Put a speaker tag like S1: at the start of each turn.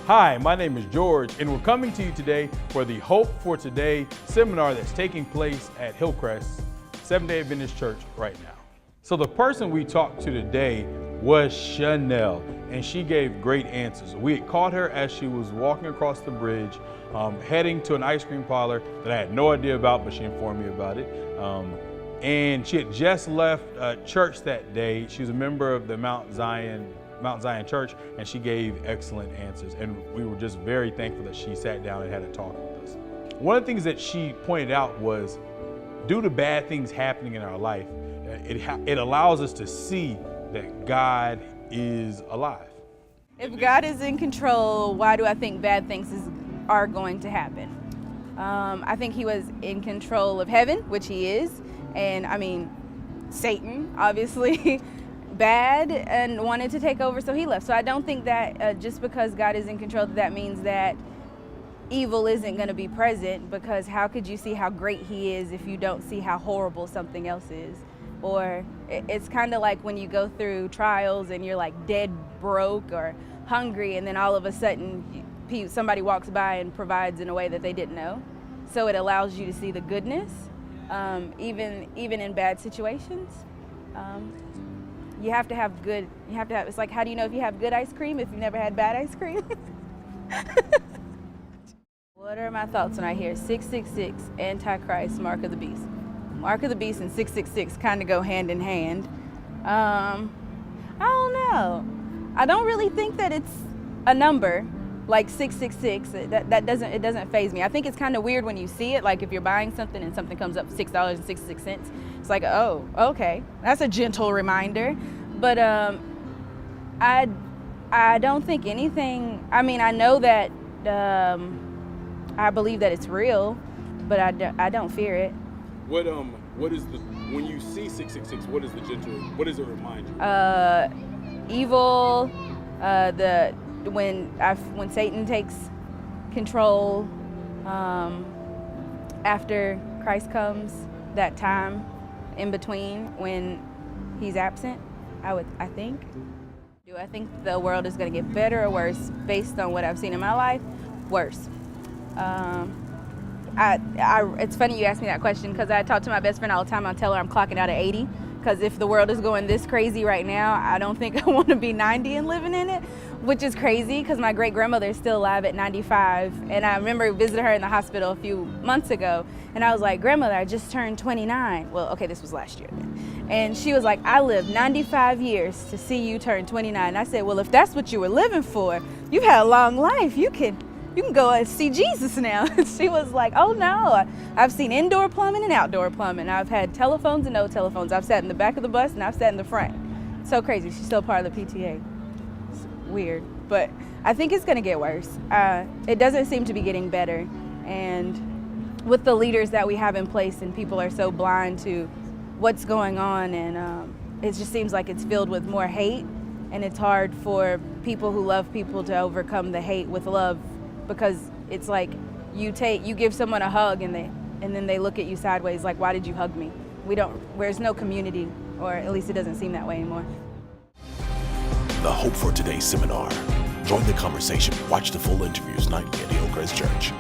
S1: Hi, my name is George, and we're coming to you today for the Hope for Today seminar that's taking place at Hillcrest Seventh-day Adventist Church right now. So the person we talked to today was Chanel, and she gave great answers. We had caught her as she was walking across the bridge, heading to an ice cream parlor that I had no idea about, but she informed me about it. And she had just left church that day. She was a member of the Mount Zion Church, and she gave excellent answers. And we were just very thankful that she sat down and had a talk with us. One of the things that she pointed out was, due to bad things happening in our life, it allows us to see that God is alive.
S2: If God is in control, why do I think bad things are going to happen? I think he was in control of heaven, which he is, and I mean, Satan, obviously, bad and wanted to take over, so he left. So I don't think that just because God is in control, that means that evil isn't going to be present, because how could you see how great he is if you don't see how horrible something else is? Or it's kind of like when you go through trials and you're like dead broke or hungry, and then all of a sudden somebody walks by and provides in a way that they didn't know. So it allows you to see the goodness, even in bad situations. You have to have it's like, how do you know if you have good ice cream if you've never had bad ice cream? What are my thoughts when I hear 666, Antichrist, Mark of the Beast? Mark of the Beast and 666 kind of go hand in hand. I don't know. I don't really think that it's a number like 666. That doesn't faze me. I think it's kind of weird when you see it, like if you're buying something and something comes up $6.66. It's like, oh, okay, that's a gentle reminder. But I don't think anything. I mean, I know that I believe that it's real, but I don't fear it.
S1: What is when you see 666? What is the gentle? What does it remind you?
S2: Evil. When Satan takes control after Christ comes, that time in between when he's absent, I think. Do I think the world is going to get better or worse based on what I've seen in my life? Worse. It's funny you asked me that question, because I talk to my best friend all the time. I tell her I'm clocking out at 80, because if the world is going this crazy right now, I don't think I want to be 90 and living in it, which is crazy because my great-grandmother is still alive at 95. And I remember visiting her in the hospital a few months ago, and I was like, "Grandmother, I just turned 29. Well, okay, this was last year then. And she was like, "I lived 95 years to see you turn 29. And I said, "Well, if that's what you were living for, you've had a long life. You can go and see Jesus now." She was like, "Oh no, I've seen indoor plumbing and outdoor plumbing. I've had telephones and no telephones. I've sat in the back of the bus and I've sat in the front." So crazy. She's still part of the PTA. It's weird, but I think it's going to get worse. It doesn't seem to be getting better. And with the leaders that we have in place, and people are so blind to what's going on, and it just seems like it's filled with more hate, and it's hard for people who love people to overcome the hate with love. Because it's like you give someone a hug and then they look at you sideways like, "Why did you hug me?" There's no community, or at least it doesn't seem that way anymore.
S3: The Hope for Today seminar. Join the conversation. Watch the full interviews nightly at Hillcrest Church.